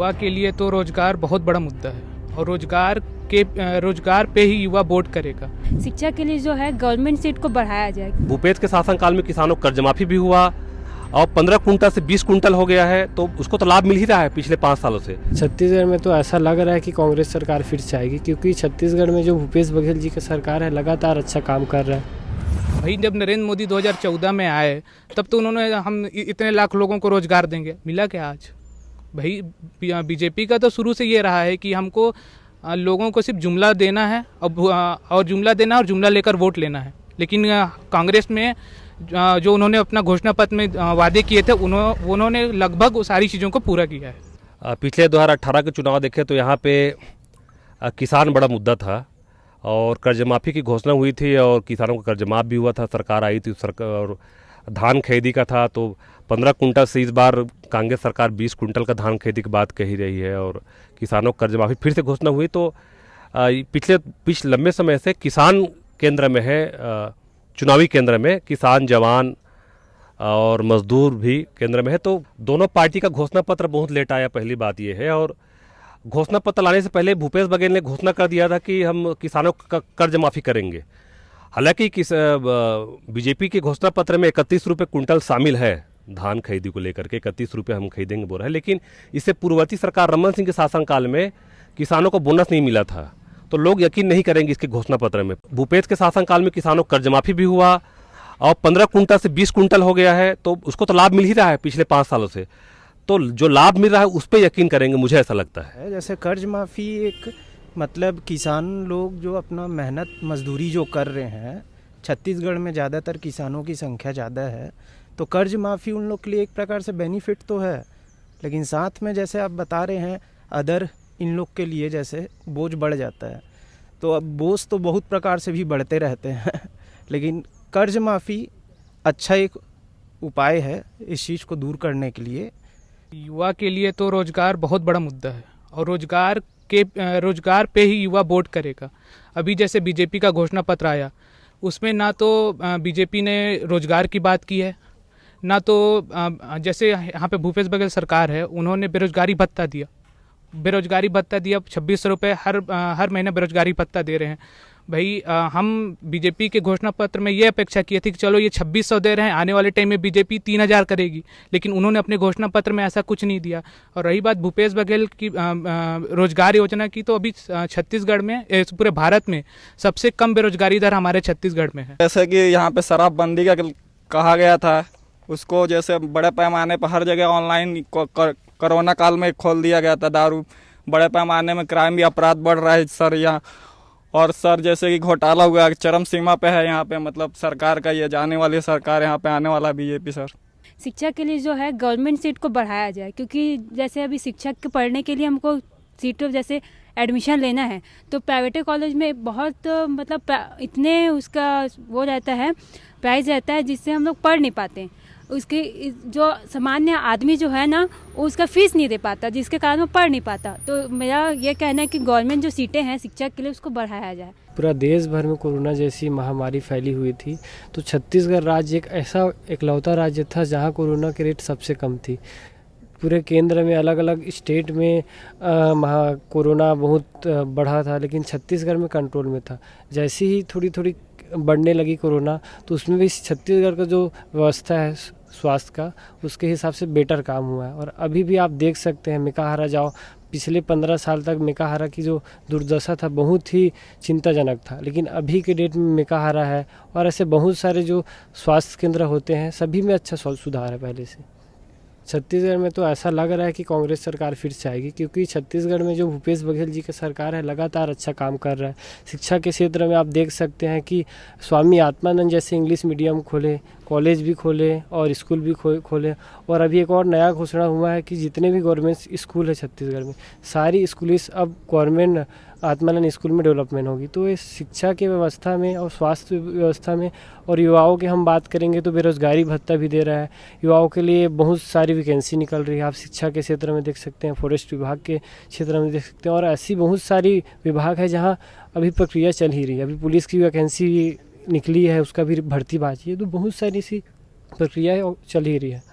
युवा के लिए तो रोजगार बहुत बड़ा मुद्दा है और रोजगार पे ही युवा वोट करेगा। शिक्षा के लिए जो है गवर्नमेंट सीट को बढ़ाया जाए। भूपेश के शासनकाल में किसानों को कर्ज माफी भी हुआ और 15 कुंटल से 20 कुंटल हो गया है, तो उसको तो लाभ मिल ही रहा है पिछले 5 सालों से। छत्तीसगढ़ में तो ऐसा लग रहा है कि कांग्रेस सरकार फिर से आएगी, क्योंकि छत्तीसगढ़ में जो भूपेश बघेल जी की सरकार है लगातार अच्छा काम कर रहा है। भाई जब नरेंद्र मोदी 2014 में आए तब तो उन्होंने हम इतने लाख लोगों को रोजगार देंगे, मिला क्या आज? भाई बीजेपी का तो शुरू से ये रहा है कि हमको लोगों को सिर्फ जुमला देना है और जुमला लेकर वोट लेना है। लेकिन कांग्रेस में जो उन्होंने अपना घोषणा पत्र में वादे किए थे उन्होंने लगभग वो सारी चीज़ों को पूरा किया है। पिछले 2018 के चुनाव देखे तो यहाँ पे किसान बड़ा मुद्दा था और कर्ज माफ़ी की घोषणा हुई थी और किसानों का कर्ज माफ़ भी हुआ था। सरकार आई थी और धान खरीदी का था तो 15 कुंटल से इस बार कांग्रेस सरकार 20 कुंटल का धान खरीदी की बात कही रही है और किसानों का कर्ज माफ़ी फिर से घोषणा हुई। तो पिछले लंबे समय से किसान केंद्र में है, चुनावी केंद्र में किसान, जवान और मजदूर भी केंद्र में है। तो दोनों पार्टी का घोषणा पत्र बहुत लेट आया, पहली बात यह है। और घोषणा पत्र लाने से पहले भूपेश बघेल ने घोषणा कर दिया था कि हम किसानों का कर्ज माफ़ी करेंगे। हालांकि बीजेपी के घोषणा पत्र में 31 रुपये कुंटल शामिल है धान खरीदी को लेकर के, 31 रुपये हम खरीदेंगे बोल रहा है। लेकिन इससे पूर्ववर्ती सरकार रमन सिंह के शासनकाल में किसानों को बोनस नहीं मिला था, तो लोग यकीन नहीं करेंगे इसके घोषणा पत्र में। भूपेश के शासनकाल में किसानों को कर्ज माफ़ी भी हुआ और 15 कुंटल से 20 कुंटल हो गया है, तो उसको तो लाभ मिल ही रहा है पिछले 5 सालों से। तो जो लाभ मिल रहा है उस पर यकीन करेंगे, मुझे ऐसा लगता है। जैसे कर्ज माफ़ी एक मतलब किसान लोग जो अपना मेहनत मजदूरी जो कर रहे हैं, छत्तीसगढ़ में ज़्यादातर किसानों की संख्या ज़्यादा है, तो कर्ज माफ़ी उन लोग के लिए एक प्रकार से बेनिफिट तो है। लेकिन साथ में जैसे आप बता रहे हैं अदर इन लोग के लिए जैसे बोझ बढ़ जाता है, तो अब बोझ तो बहुत प्रकार से भी बढ़ते रहते हैं लेकिन कर्ज माफ़ी अच्छा एक उपाय है इस चीज़ को दूर करने के लिए। युवा के लिए तो रोजगार बहुत बड़ा मुद्दा है और रोजगार पे ही युवा वोट करेगा। अभी जैसे बीजेपी का घोषणा पत्र आया, उसमें ना तो बीजेपी ने रोजगार की बात की है, ना तो जैसे यहाँ पे भूपेश बघेल सरकार है उन्होंने बेरोजगारी भत्ता दिया 2600 रुपये हर महीने बेरोजगारी भत्ता दे रहे हैं। भाई हम बीजेपी के घोषणा पत्र में ये अपेक्षा की थी कि चलो ये 2600 दे रहे हैं, आने वाले टाइम में बीजेपी 3000 करेगी, लेकिन उन्होंने अपने घोषणा पत्र में ऐसा कुछ नहीं दिया। और रही बात भूपेश बघेल की रोजगार योजना की, तो अभी छत्तीसगढ़ में पूरे भारत में सबसे कम बेरोजगारी दर हमारे छत्तीसगढ़ में है। जैसे कि यहाँ पे शराबबंदी का कहा गया था, उसको जैसे बड़े पैमाने पर हर जगह ऑनलाइन कोरोना काल में खोल दिया गया था। दारू बड़े पैमाने में क्राइम भी अपराध बढ़ रहा है सर यहाँ। और सर जैसे कि घोटाला हुआ चरम सीमा पे है यहाँ पे, मतलब सरकार का ये जाने वाली सरकार यहाँ पे आने वाला बीजेपी। सर शिक्षा के लिए जो है गवर्नमेंट सीट को बढ़ाया जाए, क्योंकि जैसे अभी शिक्षक के पढ़ने के लिए हमको सीटों जैसे एडमिशन लेना है तो प्राइवेट कॉलेज में बहुत मतलब इतने उसका वो रहता है, प्राइस रहता है, जिससे हम लोग पढ़ नहीं पाते। उसके जो सामान्य आदमी जो है ना वो उसका फीस नहीं दे पाता, जिसके कारण वो पढ़ नहीं पाता। तो मेरा ये कहना है कि गवर्नमेंट जो सीटें हैं शिक्षा के लिए उसको बढ़ाया जाए। पूरा देश भर में कोरोना जैसी महामारी फैली हुई थी, तो छत्तीसगढ़ राज्य एक ऐसा इकलौता राज्य था जहाँ कोरोना की रेट सबसे कम थी। पूरे केंद्र में अलग अलग स्टेट में कोरोना बहुत बढ़ा था, लेकिन छत्तीसगढ़ में कंट्रोल में था। जैसे ही थोड़ी थोड़ी बढ़ने लगी कोरोना, तो उसमें भी छत्तीसगढ़ का जो व्यवस्था है स्वास्थ्य का, उसके हिसाब से बेटर काम हुआ है। और अभी भी आप देख सकते हैं मेकाहारा जाओ, पिछले 15 साल तक मेकाहारा की जो दुर्दशा था बहुत ही चिंताजनक था, लेकिन अभी के डेट में मेकाहारा है और ऐसे बहुत सारे जो स्वास्थ्य केंद्र होते हैं सभी में अच्छा सुधार है पहले से। छत्तीसगढ़ में तो ऐसा लग रहा है कि कांग्रेस सरकार फिर से आएगी, क्योंकि छत्तीसगढ़ में जो भूपेश बघेल जी की सरकार है लगातार अच्छा काम कर रहा है। शिक्षा के क्षेत्र में आप देख सकते हैं कि स्वामी आत्मानंद जैसे इंग्लिश मीडियम खोले, कॉलेज भी खोले और स्कूल भी खोले। और अभी एक और नया घोषणा हुआ है कि जितने भी गवर्नमेंट स्कूल है छत्तीसगढ़ में, सारी स्कूल अब गवर्नमेंट आत्मानंद स्कूल में डेवलपमेंट होगी। तो इस शिक्षा की व्यवस्था में और स्वास्थ्य व्यवस्था में, और युवाओं की हम बात करेंगे तो बेरोजगारी भत्ता भी दे रहा है। युवाओं के लिए बहुत सारी वैकेंसी निकल रही है, आप शिक्षा के क्षेत्र में देख सकते हैं, फॉरेस्ट विभाग के क्षेत्र में देख सकते हैं, और ऐसी बहुत सारी विभाग है जहाँ अभी प्रक्रिया चल ही रही है। अभी पुलिस की वैकेंसी निकली है, उसका भी भर्ती बाकी है, तो बहुत सारी सी प्रक्रिया चल ही रही है।